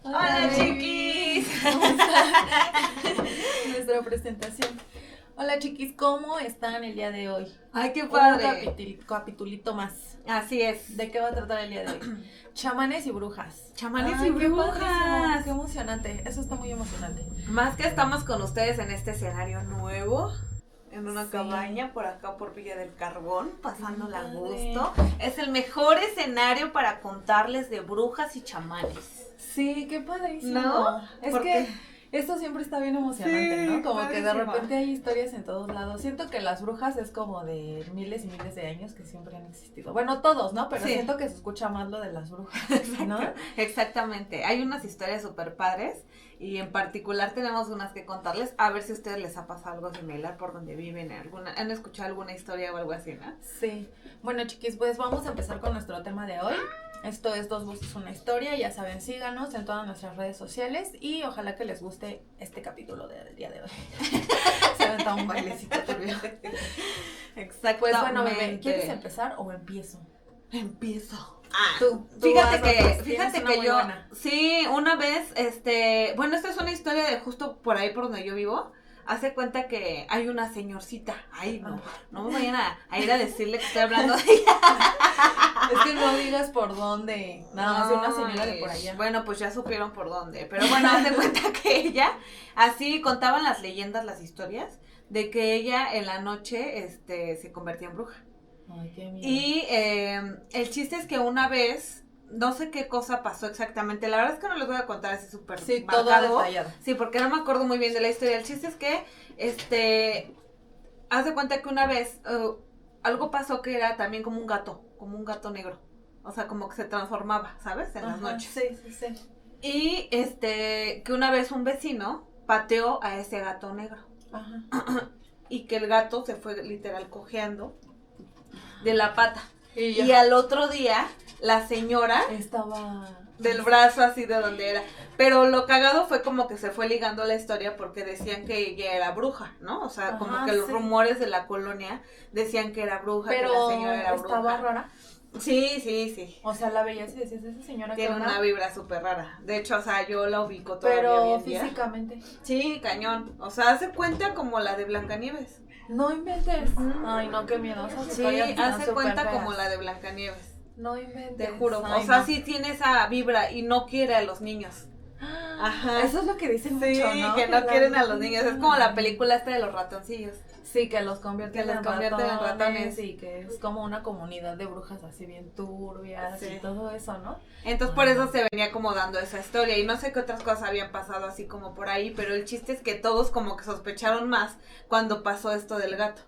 Hola, chiquis. ¿Cómo están? Nuestra presentación. Hola, chiquis, ¿cómo están el día de hoy? Ay, qué padre. Un capitulito más. Así es. ¿De qué va a tratar el día de hoy? Chamanes y brujas. Chamanes Ay, y qué brujas. padrísimo, qué emocionante. Eso está muy emocionante. Más que estamos con ustedes en este escenario nuevo, en una Sí. cabaña por acá por Villa del Carbón, pasándola a Padre. gusto. Es el mejor escenario para contarles de brujas y chamanes. Sí, qué padrísimo. ¿No? Es ¿Por que qué? esto siempre está bien emocionante, Sí, ¿no? Como que de padrísimo. repente hay historias en todos lados. Siento que las brujas es como de miles y miles de años que siempre han existido. Bueno, todos, ¿no? Pero Sí. siento que se escucha más lo de las brujas, ¿no? Exactamente. Hay unas historias súper padres y en particular tenemos unas que contarles. A ver si a ustedes les ha pasado algo similar por donde viven. ¿Han escuchado alguna historia o algo así, no? Sí. Bueno, chiquis, pues vamos a empezar con nuestro tema de hoy. Esto es Dos Voces, una Historia. Ya saben, síganos en todas nuestras redes sociales y ojalá que les guste este capítulo del día de hoy. Se aventó un bailecito turbio. Exactamente. Pues bueno, bebé, ¿quieres empezar o empiezo? Empiezo. Tú Fíjate hazlo, que, pues, fíjate tienes una que muy yo, buena. sí, una vez, bueno, esta es una historia de justo por ahí por donde yo vivo. Hace cuenta que hay una señorcita, ay no, no me vayan a ir a decirle que estoy hablando de ella. Es que no digas por dónde. Nada más de una señora de por allá. Bueno, pues ya supieron por dónde, pero bueno, haz de cuenta que ella, así contaban las leyendas, las historias, de que ella en la noche, se convertía en bruja. Ay, qué miedo. Y el chiste es que una vez, no sé qué cosa pasó exactamente, la verdad es que no les voy a contar así súper Sí, todo marcado. detallado. Sí, porque no me acuerdo muy bien de la historia. El chiste es que, haz de cuenta que una vez algo pasó que era también como un gato negro. O sea, como que se transformaba, ¿sabes? En las Ajá, noches. Sí. Y que una vez un vecino pateó a ese gato negro. Ajá. Y que el gato se fue literal cojeando de la pata. Y Y al otro día, la señora estaba del brazo así de donde era. Pero lo cagado fue como que se fue ligando la historia porque decían que ella era bruja, ¿no? O sea, como Ajá, que los sí. rumores de la colonia decían que era bruja, Pero que la señora era estaba bruja. rara. Sí. O sea, la veías y decías, esa señora Tiene qué una onda? vibra súper rara. De hecho, o sea, yo la ubico todavía Pero hoy en día. físicamente. Sí, cañón. O sea, hace cuenta como la de Blancanieves. No inventes. Ujú. Ay, no, qué miedo. Esas Sí, historias están hace súper cuenta feas. como la de Blancanieves. No inventes. Te juro. Ay, O sea, no. sí tiene esa vibra y no quiere a los niños. Ajá. Eso es lo que dicen Sí, mucho, ¿no? que no las quieren a brujas los no niños. Es quieren como a la los película esta de los ratoncillos. niños. Sí, que los convierten, Que los convierten en ratones. y que es como una comunidad de brujas así bien turbias Sí. y todo eso, ¿no? Entonces por eso se venía como dando esa historia. Y no sé qué otras cosas habían pasado así como por ahí. Pero el chiste es que todos como que sospecharon más cuando pasó esto del gato.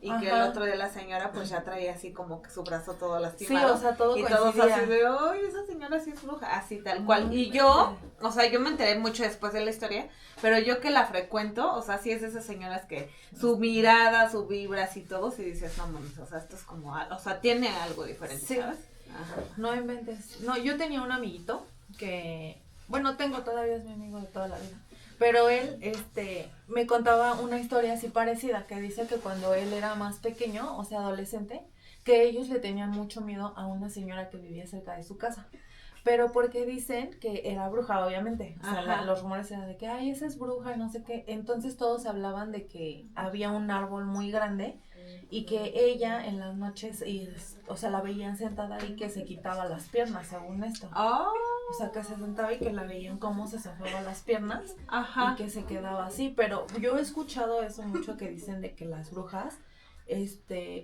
Y que el Ajá. otro de la señora pues ya traía así como que su brazo todo Sí, lastimado. o sea, todo Y todos coincidía. así de, ay, esa señora sí es bruja, así tal No cual. Y inventes. yo, o sea, yo me enteré mucho después de la historia, pero yo que la frecuento, o sea, sí es de esas señoras que su mirada, su vibra, así todo, si dices, no mames, o sea, esto es como, o sea, tiene algo diferente, Sí. ¿sabes? Ajá. No inventes. No, yo tenía un amiguito que, bueno, tengo todavía, es mi amigo de toda la vida. Pero él, me contaba una historia así parecida, que dice que cuando él era más pequeño, o sea, adolescente, que ellos le tenían mucho miedo a una señora que vivía cerca de su casa. Pero porque dicen que era bruja, obviamente. O sea, Ajá. los rumores eran de que, ay, esa es bruja, no sé qué. Entonces todos hablaban de que había un árbol muy grande y que ella en las noches, o sea, la veían sentada y que se quitaba las piernas, según esto. Oh, O sea, que se sentaba y que la veían cómo se zafaba las piernas ajá. y que se quedaba así. Pero yo he escuchado eso mucho que dicen de que las brujas,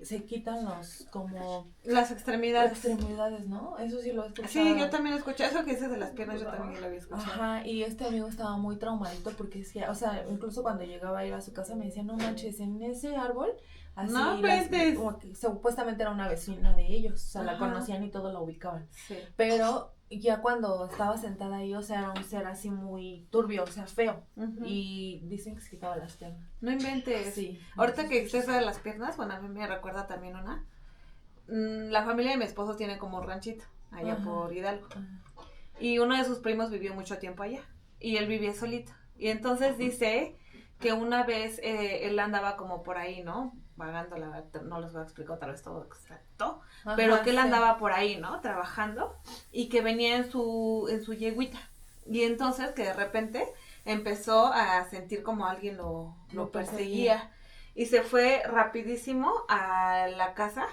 se quitan como Las extremidades. extremidades, ¿no? Eso sí lo he escuchado. Sí, yo también escuché eso que dices de las piernas, yo también lo había escuchado. Ajá, y este amigo estaba muy traumadito porque decía, o sea, incluso cuando llegaba a ir a su casa me decía, no manches, en ese árbol, así, No inventes. como que supuestamente era una vecina de ellos, o sea, la Ajá. conocían y todo la ubicaban. Sí. Pero ya cuando estaba sentada ahí, o sea, era un ser así muy turbio, o sea, feo. Ujú. Y dicen que se quitaba las piernas. No inventes. Sí. Ahorita que dijiste eso de las piernas, bueno, a mí me recuerda también una. La familia de mi esposo tiene como un ranchito allá Ajá. por Hidalgo. Ah. Y uno de sus primos vivió mucho tiempo allá. Y él vivía solito. Y entonces dice que una vez él andaba como por ahí, ¿no? Vagando, la verdad, no les voy a explicar otra vez todo exacto. Pero Ajá, que él sí. andaba por ahí, ¿no? Trabajando. Y que venía en su yeguita. Y entonces que de repente empezó a sentir como alguien lo perseguía. Y se fue rapidísimo a la casa.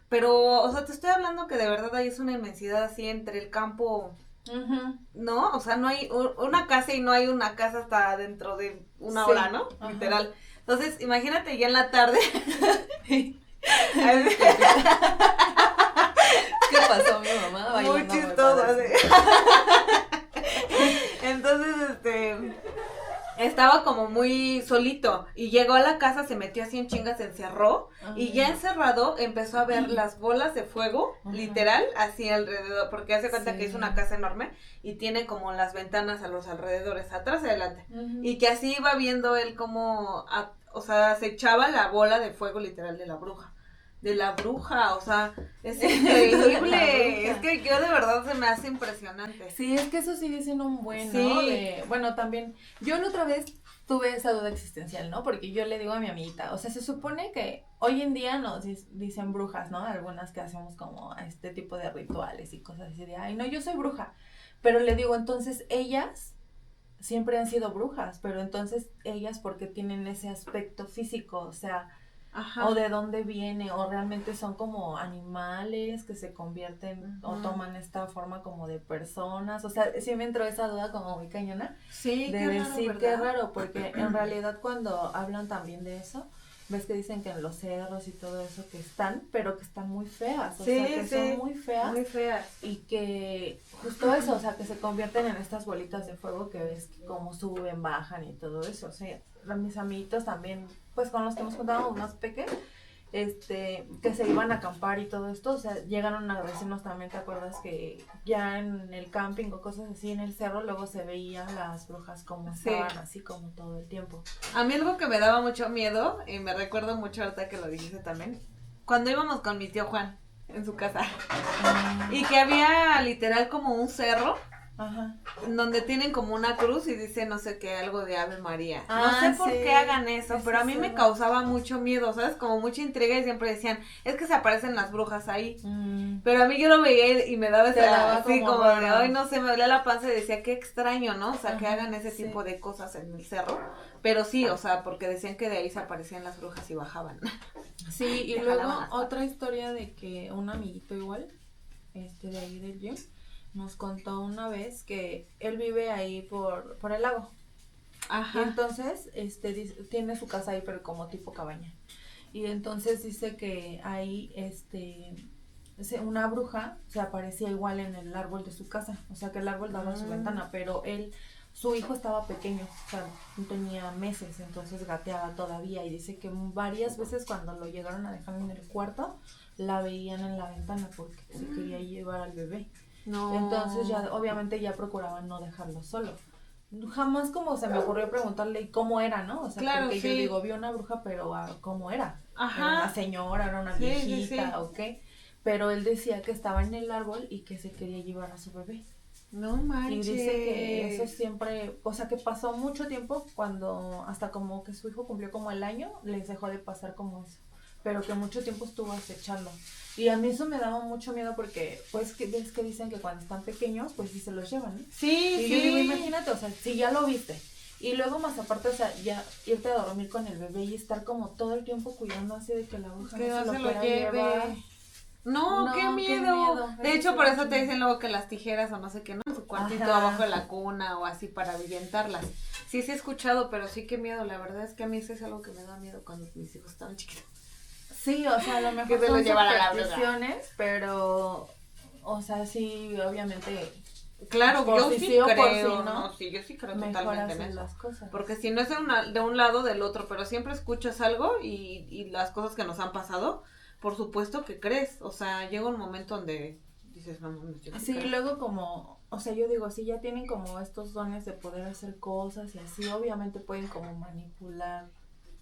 Pero, o sea, te estoy hablando que de verdad ahí es una inmensidad así entre el campo, ¿no? O sea, no hay una casa y no hay una casa hasta dentro de una hora, ¿no? Ajá. Literal. Entonces, imagínate ya en la tarde. ¿Qué pasó, mi mamá? Muy chistoso. Entonces, estaba como muy solito y llegó a la casa, se metió así en chingas, se encerró y ya encerrado empezó a ver las bolas de fuego, literal, así alrededor, porque hace cuenta que es una casa enorme y tiene como las ventanas a los alrededores, atrás y adelante, y que así iba viendo él como, o sea, se echaba la bola de fuego literal de la bruja. O sea, es increíble, es que yo de verdad se me hace impresionante. Sí, es que eso sí dicen un buen, ¿no? Sí. Bueno, también, yo la otra vez tuve esa duda existencial, ¿no? Porque yo le digo a mi amiguita, o sea, se supone que hoy en día nos dicen brujas, ¿no? Algunas que hacemos como este tipo de rituales y cosas así de, ay, no, yo soy bruja, pero le digo, entonces, ellas siempre han sido brujas, pero entonces ellas porque tienen ese aspecto físico, o sea... Ajá. O de dónde viene, o realmente son como animales que se convierten o toman esta forma como de personas, o sea, sí me entró esa duda como muy cañona, sí, de decir qué raro, porque en realidad cuando hablan también de eso, ves que dicen que en los cerros y todo eso que están, pero que están muy feas, o sea, que son muy feas, y que justo eso, o sea, que se convierten en estas bolitas de fuego que ves que como suben, bajan y todo eso, o sea, mis amiguitos también, pues con los que nos contábamos más pequeños, que se iban a acampar y todo esto, o sea, llegaron a decirnos también, ¿te acuerdas que ya en el camping o cosas así en el cerro luego se veían las brujas como estaban así como todo el tiempo? A mí algo que me daba mucho miedo, y me recuerdo mucho ahorita que lo dijiste también, cuando íbamos con mi tío Juan en su casa, y que había literal como un cerro, donde tienen como una cruz y dice no sé qué, algo de Ave María. No sé por qué hagan eso, pero a mí me causaba mucho miedo, ¿sabes? Como mucha intriga y siempre decían, es que se aparecen las brujas ahí. Pero a mí yo lo veía y me daba así como de, ay, no sé, me dolía la panza y decía, qué extraño, ¿no? O sea, que hagan ese tipo de cosas en el cerro. Pero sí, o sea, porque decían que de ahí se aparecían las brujas y bajaban. Sí, y luego otra historia de que un amiguito igual, de ahí del gym, nos contó una vez que él vive ahí por el lago. Ajá. Y entonces, tiene su casa ahí, pero como tipo cabaña. Y entonces dice que ahí, una bruja se aparecía igual en el árbol de su casa. O sea, que el árbol daba su ventana, pero su hijo estaba pequeño, o sea, no tenía meses, entonces gateaba todavía. Y dice que varias veces cuando lo llegaron a dejar en el cuarto, la veían en la ventana porque se quería llevar al bebé. No. Entonces ya obviamente ya procuraban no dejarlo solo. Jamás como se me ocurrió preguntarle cómo era, ¿no? O sea, claro, porque yo digo, vi una bruja, pero ¿cómo era? Ajá. ¿Era una señora, era una viejita o qué? Pero él decía que estaba en el árbol y que se quería llevar a su bebé. No manches. Y dice que eso siempre, o sea, que pasó mucho tiempo cuando hasta como que su hijo cumplió como el año, les dejó de pasar como eso. Pero que mucho tiempo estuvo acechando. Y a mí eso me daba mucho miedo porque, pues, ves que dicen que cuando están pequeños, pues sí se los llevan, ¿no? Sí, y yo digo, imagínate, o sea, si ya lo viste, y luego más aparte, o sea, ya irte a dormir con el bebé y estar como todo el tiempo cuidando así de que la bruja que no se lo lleve. No, qué miedo. De hecho, por eso te dicen luego que las tijeras o no sé qué, ¿no? En su cuartito abajo de la cuna o así para ahuyentarlas. Sí he escuchado, pero sí, qué miedo. La verdad es que a mí eso es algo que me da miedo cuando mis hijos estaban chiquitos. Sí, o sea, a lo mejor son supersticiones, pero, o sea, sí, obviamente. Claro, yo sí creo, ¿no? Sí, yo sí creo totalmente en eso. Las cosas. Porque si no es de un lado del otro, pero siempre escuchas algo y las cosas que nos han pasado, por supuesto que crees. O sea, llega un momento donde dices, no, sí, luego como, o sea, yo digo, si ya tienen como estos dones de poder hacer cosas y así, obviamente pueden como manipular,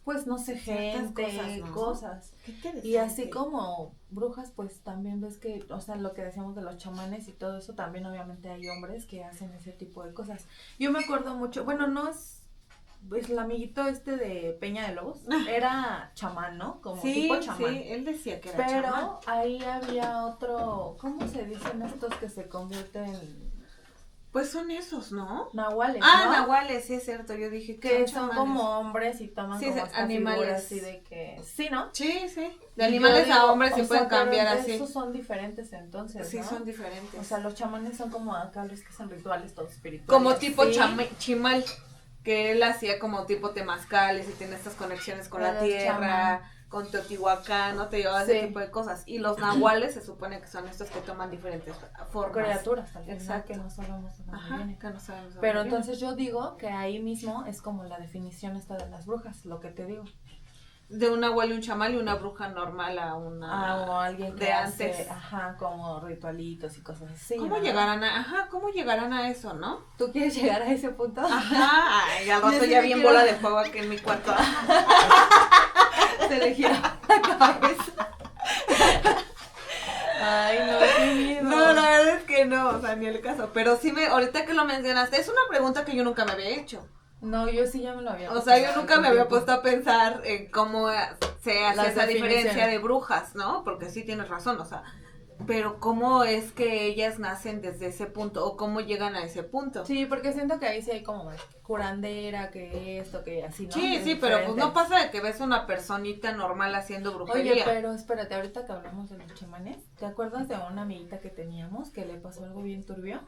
pues no sé, gente, cosas. Qué interesante. Y así como brujas, pues también ves que, o sea, lo que decíamos de los chamanes y todo eso, también obviamente hay hombres que hacen ese tipo de cosas. Yo me acuerdo mucho, bueno, no es, pues el amiguito de Peña de Lobos, era chamán, ¿no? Como tipo chamán. Sí, él decía que era chamán. Pero ahí había otro, ¿cómo se dicen estos que se convierten? Pues son esos, ¿no? Nahuales, Ah, ¿no? nahuales, sí es cierto, yo dije Que son chamanes. como hombres y toman Sí, como hasta animales. figuras así de que, sí, ¿no? Sí, sí, de Y animales yo a digo, hombres sí o pueden sea, pero cambiar así. esos son diferentes entonces, Sí, ¿no? son diferentes. O sea, los chamanes son como acá los que hacen rituales todos espirituales. Como tipo ¿sí? chimal, que él hacía como tipo temazcales y tiene estas conexiones con la Los tierra, con Teotihuacán, ¿no? Te llevaba Sí. ese tipo de cosas. Y los nahuales se supone que son estos que toman diferentes formas. Criaturas al final, Exacto. que no sabemos de dónde Ajá, vienen. que no sabemos de Pero dónde vienen. entonces yo digo que ahí mismo es como la definición esta de las brujas, lo que te digo. De un nahual y un chamal y una bruja normal a una... O alguien que de hace, antes. ajá, como ritualitos y cosas así. ¿Cómo ¿verdad? llegarán a eso, no? ¿Tú quieres llegar a ese punto? Ajá, ay, al rato Yo sí ya me bien quiero- bola de fuego aquí en mi cuarto. Se le gira la cabeza. Ay, no, qué miedo. No, la verdad es que no, o sea, ni el caso. Pero sí ahorita que lo mencionaste, es una pregunta que yo nunca me había hecho. No, yo sí ya me lo había O sea, yo puesto nunca hace me había tiempo. puesto a pensar en cómo se hace Las esa diferencia definiciones. de brujas, ¿no? Porque sí tienes razón, o sea, pero cómo es que ellas nacen desde ese punto o cómo llegan a ese punto. Sí, porque siento que ahí sí hay como más curandera, que esto, que así, ¿no? Sí, De sí, pero pues no diferentes. pasa de que ves una personita normal haciendo brujería. Oye, pero espérate, ahorita que hablamos de los chamanes, ¿te acuerdas de una amiguita que teníamos que le pasó algo bien turbio?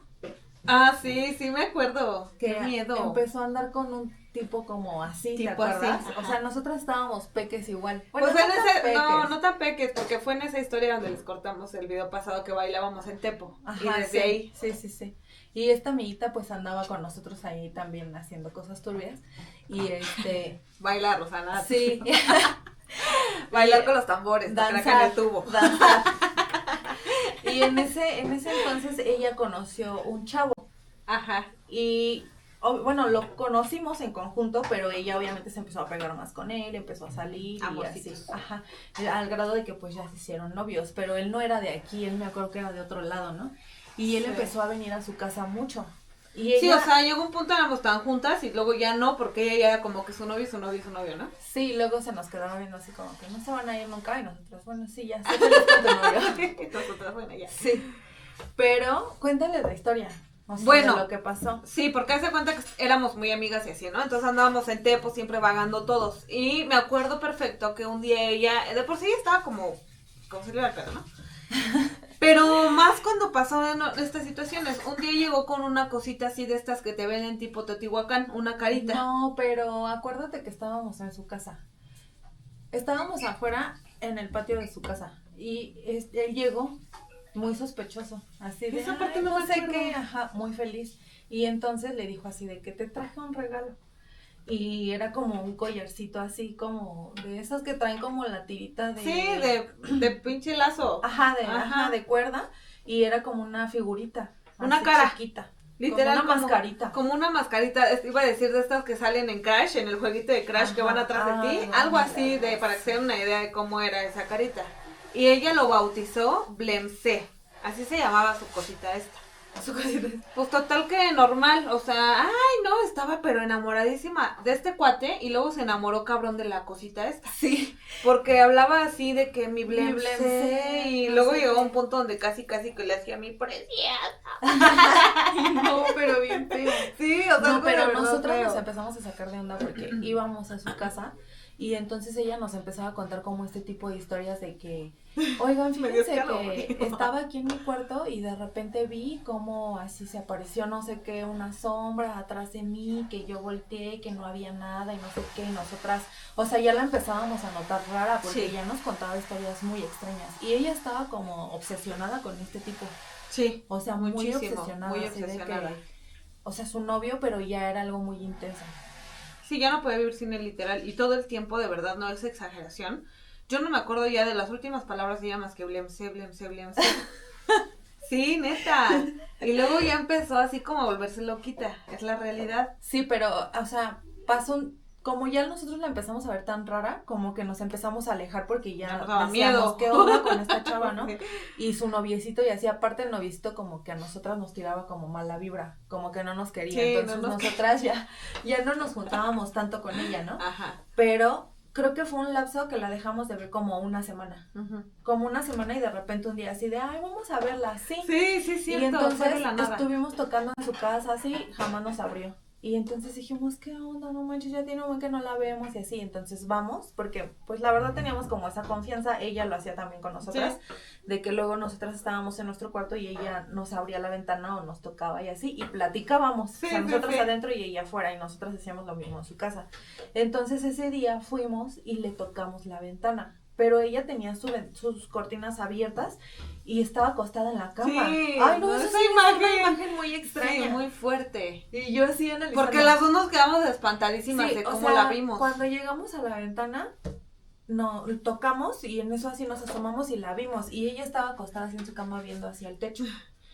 Ah, sí, sí me acuerdo. Que Qué miedo. empezó a andar con un tipo como así, ¿te Tipo así, acuerdas? ajá. O sea, nosotras estábamos peques igual. Bueno, Pues en no tan ese, peques. no tan peques, porque fue en esa historia donde les cortamos el video pasado que bailábamos en Tepo. Ajá, y desde sí, ahí. sí. Y esta amiguita pues andaba con nosotros ahí también haciendo cosas turbias. Y Bailar, Rosana. sí. Bailar Y con los tambores, danzar, en danzar, el tubo. danzar. Y en ese entonces ella conoció un chavo. Ajá. Y bueno, lo conocimos en conjunto, pero ella obviamente se empezó a pegar más con él, empezó a salir y Amorcitos. así. Ajá. Al grado de que pues ya se hicieron novios, pero él no era de aquí, él me acuerdo que era de otro lado, ¿no? Y él Sí. empezó a venir a su casa mucho. Y Sí, ella, o sea, llegó un punto éramos tan juntas y luego ya no, porque ella ya era como que su novio, ¿no? sí, luego se nos quedaba viendo así como que no se van a ir nunca y nosotros, bueno, sí, ya, sé feliz con tu novio. Y nosotras, bueno, ya. Sí, pero cuéntale la historia, o sea, Bueno. de lo que pasó. Sí, porque hace cuenta que éramos muy amigas y así, ¿no? Entonces andábamos en Tepo siempre vagando todos. Y me acuerdo perfecto que un día ella, de por sí estaba como se le iba el pedo, ¿no? Pero más cuando pasó estas situaciones. Un día llegó con una cosita así de estas que te venden tipo Teotihuacán, una carita. No, pero acuérdate que estábamos en su casa. Estábamos afuera en el patio de su casa y él llegó muy sospechoso, así de, Esa parte "Ay, no no me sé acuerdo". qué, ajá, muy feliz. Y entonces le dijo así de que te traje un regalo. Y era como un collarcito así como de esas que traen como la tirita de... Sí, de pinche lazo. Ajá, de cuerda. Y era como una figurita. Una así cara. chiquita. Literal, Como una mascarita. Como una mascarita, iba a decir de estas que salen en Crash, en el jueguito de Crash que Ajá, van atrás de ti, no, algo mira, así de para que se den una idea de cómo era esa carita. Y ella lo bautizó Blemce, así se llamaba su cosita esta. Pues total que normal, o sea, estaba pero enamoradísima de este cuate y luego se enamoró cabrón de la cosita esta. Sí. Porque hablaba así de que mi Blemce Blemce, y no luego sé llegó a qué. un punto donde casi que le hacía mi preciosa. No, pero bien feo. Sí, o sea, No, algo de pero verdad nosotros feo. nos empezamos a sacar de onda porque íbamos a su casa y entonces ella nos empezaba a contar como este tipo de historias de que, oigan, Me dio fíjense que escalofrío. estaba aquí en mi cuarto y de repente vi como así se apareció no sé qué, una sombra atrás de mí, que yo volteé, que no había nada y no sé qué, y nosotras, o sea, ya la empezábamos a notar rara porque Sí. ya nos contaba historias muy extrañas y ella estaba como obsesionada con este tipo. Sí, O sea, muy muchísimo, obsesionada, muy así de obsesionada. que, o sea, su novio, pero ya era algo muy intenso. Sí, ya no puede vivir sin él literal y todo el tiempo, de verdad, no es exageración. Yo no me acuerdo ya de las últimas palabras de ella más que Blemce. Sí, neta. Y luego ya empezó así como a volverse loquita, es la realidad. Sí, pero, o sea, como ya nosotros la empezamos a ver tan rara, como que nos empezamos a alejar porque Ya ya nos daba decíamos, miedo. ¿qué onda con esta chava, no? Sí. Y su noviecito, y así aparte el noviecito como que a nosotras nos tiraba como mala vibra, como que no nos quería, Sí, entonces no nos nosotras ya no nos juntábamos tanto con ella, ¿no? Ajá. Pero creo que fue un lapso que la dejamos de ver como una semana. Como una semana y de repente un día así de, ay, vamos a verla, sí. Sí, cierto. Y entonces estuvimos tocando en su casa así, jamás nos abrió. Y entonces dijimos, ¿qué onda? No manches, ya tiene un buen que no la vemos y así. Entonces vamos, porque pues la verdad teníamos como esa confianza. Ella lo hacía también con nosotras, de que luego nosotras estábamos en nuestro cuarto y ella nos abría la ventana o nos tocaba y así. Y platicábamos, o sea, nosotros adentro y ella afuera, y nosotras hacíamos lo mismo en su casa. Entonces ese día fuimos y le tocamos la ventana. Pero ella tenía sus cortinas abiertas y estaba acostada en la cama. Sí, ay, no, eso es una imagen muy extraña. Sí, muy fuerte. Y yo así analizando. Porque las dos nos quedamos espantadísimas de cómo la vimos. Cuando llegamos a la ventana, no, tocamos y en eso así nos asomamos y la vimos. Y ella estaba acostada así en su cama viendo hacia el techo.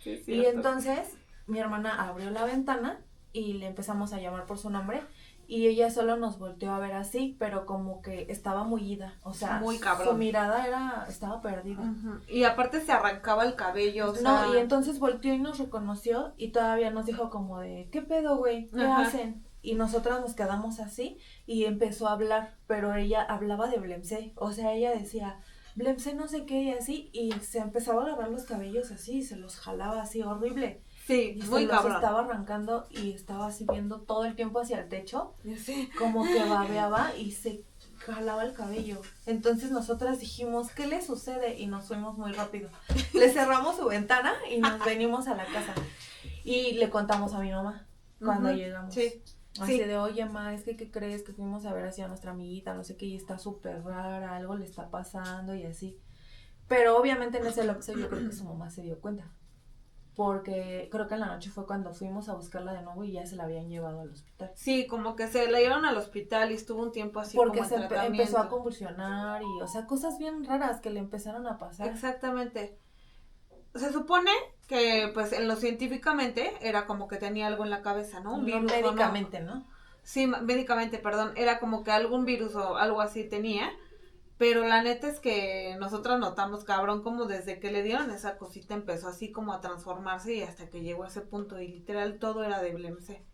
Sí, y entonces mi hermana abrió la ventana y le empezamos a llamar por su nombre. Y ella solo nos volteó a ver así, pero como que estaba mullida, o sea, muy cabrón. Su mirada estaba perdida. Y aparte se arrancaba el cabello, o sea... No, y entonces volteó y nos reconoció y todavía nos dijo como de, ¿qué pedo, güey? ¿Qué hacen? Y nosotras nos quedamos así y empezó a hablar, pero ella hablaba de Blemse, o sea, ella decía, Blemse no sé qué y así, y se empezaba a agarrar los cabellos así y se los jalaba así horrible. Sí, y muy se los cabrón. Estaba arrancando y estaba así viendo todo el tiempo hacia el techo, como que babeaba y se jalaba el cabello. Entonces nosotras dijimos, ¿qué le sucede? Y nos fuimos muy rápido. Le cerramos su ventana y nos venimos a la casa. Y le contamos a mi mamá cuando llegamos. Sí. Así de, oye, ma, es que, ¿qué crees? Que fuimos a ver así a nuestra amiguita, no sé qué, y está súper rara, algo le está pasando y así. Pero obviamente en ese lapso yo creo que su mamá se dio cuenta. Porque creo que en la noche fue cuando fuimos a buscarla de nuevo y ya se la habían llevado al hospital. Sí, como que se la llevaron al hospital y estuvo un tiempo así porque como en se empezó a convulsionar y, o sea, cosas bien raras que le empezaron a pasar. Exactamente. Se supone que, pues, en lo científicamente era como que tenía algo en la cabeza, ¿no? Un virus. Médicamente, ¿no? Sí, médicamente, perdón. Era como que algún virus o algo así tenía. Pero la neta es que nosotros notamos, cabrón, como desde que le dieron esa cosita empezó así como a transformarse y hasta que llegó a ese punto y literal todo era de Blemse.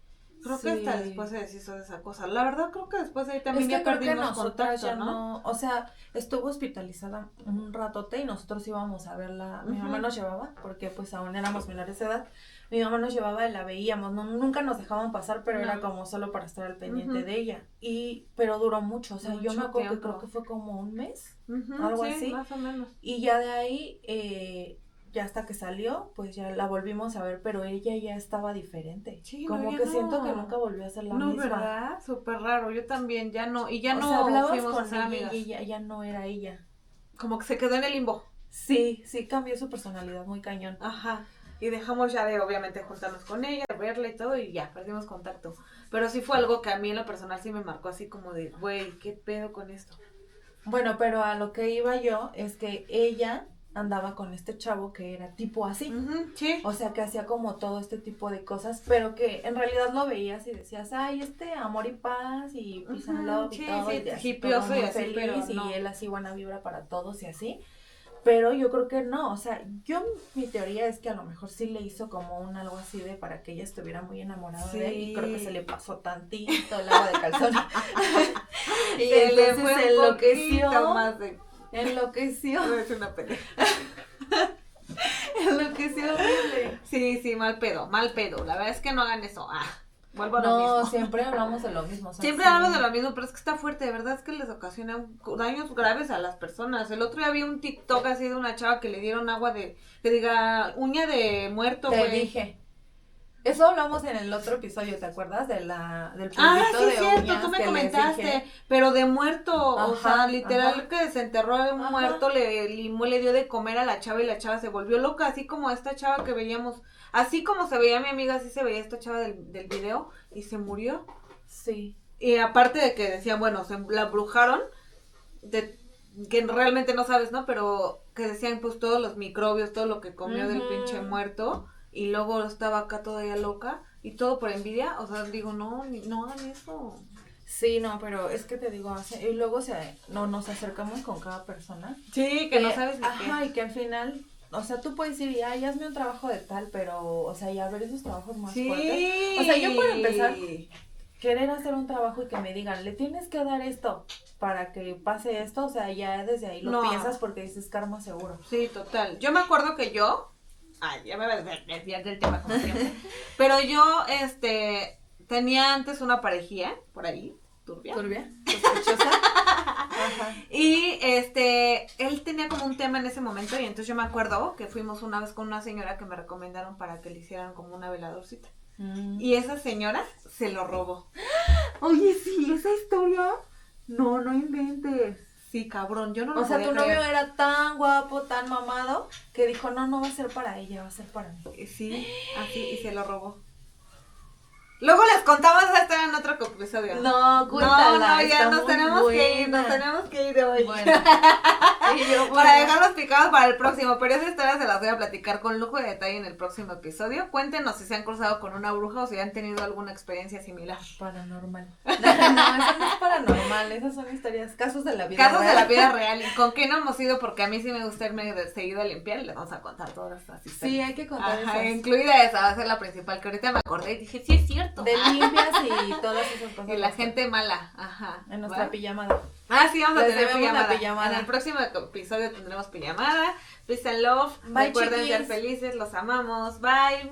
Creo que hasta después se deshizo de esa cosa. La verdad creo que después de ahí también ya perdimos contacto, ¿no? O sea, estuvo hospitalizada un ratote y nosotros íbamos a verla. Mi mamá nos llevaba porque pues aún éramos menores de edad. Mi mamá nos llevaba y la veíamos, nunca nos dejaban pasar, pero era como solo para estar al pendiente de ella. Pero duró mucho, o sea, yo me acuerdo que creo que fue como un mes, algo así. Más o menos. Y ya de ahí, ya hasta que salió, pues ya la volvimos a ver, pero ella ya estaba diferente. Sí, como no, que siento que nunca volvió a ser la misma. No, ¿verdad? Súper raro, yo también, ya no, y ya o no sea, hablabas fuimos con a ser ella amigas. y ella ya no era ella. Como que se quedó en el limbo. Sí, cambió su personalidad muy cañón. Ajá. Y dejamos ya de, obviamente, juntarnos con ella, de verla y todo, y ya, perdimos contacto. Pero sí fue algo que a mí en lo personal sí me marcó así como de, güey, ¿qué pedo con esto? Bueno, pero a lo que iba yo es que ella andaba con este chavo que era tipo así. Sí. O sea, que hacía como todo este tipo de cosas, pero que en realidad lo veías y decías, ay, amor y paz y peace and love y todo. Sí, hipioso y así, feliz, pero no. y él así buena vibra para todos y así. Pero yo creo que no, o sea, mi teoría es que a lo mejor sí le hizo como un algo así de para que ella estuviera muy enamorada de él, y creo que se le pasó tantito el agua de calzón. Y se entonces le fue se enloqueció. Más de... Enloqueció. No es una pelea. Enloqueció horrible. Sí, mal pedo. La verdad es que no hagan eso. Vuelvo a lo mismo. No, siempre hablamos de lo mismo. O sea, siempre hablamos de lo mismo, pero es que está fuerte, de verdad es que les ocasiona daños graves a las personas. El otro día vi un TikTok así de una chava que le dieron agua que diga, uña de muerto, güey. Te dije. Eso hablamos en el otro episodio, ¿te acuerdas? Del polvito sí, de cierto, uñas tú me que comentaste, pero de muerto, o sea, literal ajá. que desenterró a un muerto, le limó, le dio de comer a la chava y la chava se volvió loca, así como esta chava que veíamos, así como se veía mi amiga, así se veía esta chava del video y se murió. Sí. Y aparte de que decían, bueno, la brujaron, que realmente no sabes, ¿no? Pero que decían pues todos los microbios, todo lo que comió del pinche muerto. Y luego estaba acá todavía loca y todo por envidia, o sea, digo, no hagan eso. Sí, no, pero es que te digo, y luego nos acercamos con cada persona. Sí, que no sabes ni qué. Ajá, y que al final, o sea, tú puedes decir, ay, hazme un trabajo de tal, pero, o sea, ya ver esos trabajos más fuertes. O sea, yo para empezar, querer hacer un trabajo y que me digan, le tienes que dar esto para que pase esto, o sea, ya desde ahí lo No. piensas porque dices karma seguro. Sí, total. Yo me acuerdo que ya me voy a desviar del tema como siempre, pero yo, tenía antes una parejía por ahí, turbia. ¿Turbia? ¿Sospechosa? Ajá. Y él tenía como un tema en ese momento y entonces yo me acuerdo que fuimos una vez con una señora que me recomendaron para que le hicieran como una veladorcita. Y esa señora se lo robó. Oye, sí, esa historia. No inventes. Sí, cabrón, yo no lo O sea, podía tu novio creer. era tan guapo, tan mamado, que dijo, no va a ser para ella, va a ser para mí. Sí, así, y se lo robó. Luego les contamos esta historia en otro episodio. No, cuéntala. No, ya está nos muy tenemos que ir, buena. de hoy. Bueno. Y yo, Para bueno. dejarlos picados para el próximo, pero esa historia se las voy a platicar con lujo de detalle en el próximo episodio. Cuéntenos si se han cruzado con una bruja o si han tenido alguna experiencia similar. Paranormal. No, eso no es paranormal, esas son historias, casos de la vida Casos real. de la vida real. ¿Y con qué no hemos ido? Porque a mí sí me gusta irme seguido a limpiar y les vamos a contar todas estas historias. Sí, hay que contar Ajá, esas. incluida esa, va a ser la principal, que ahorita me acordé y dije, sí es cierto. De limpias y todas esas cosas. Y la gente mala, ajá. En nuestra ¿va? pijamada. Ah, sí, vamos a Les tener debemos la pijamada. pijamada. En el próximo episodio tendremos pijamada. Peace and love. Bye, Recuerden ser chiquis. felices, los amamos. Bye.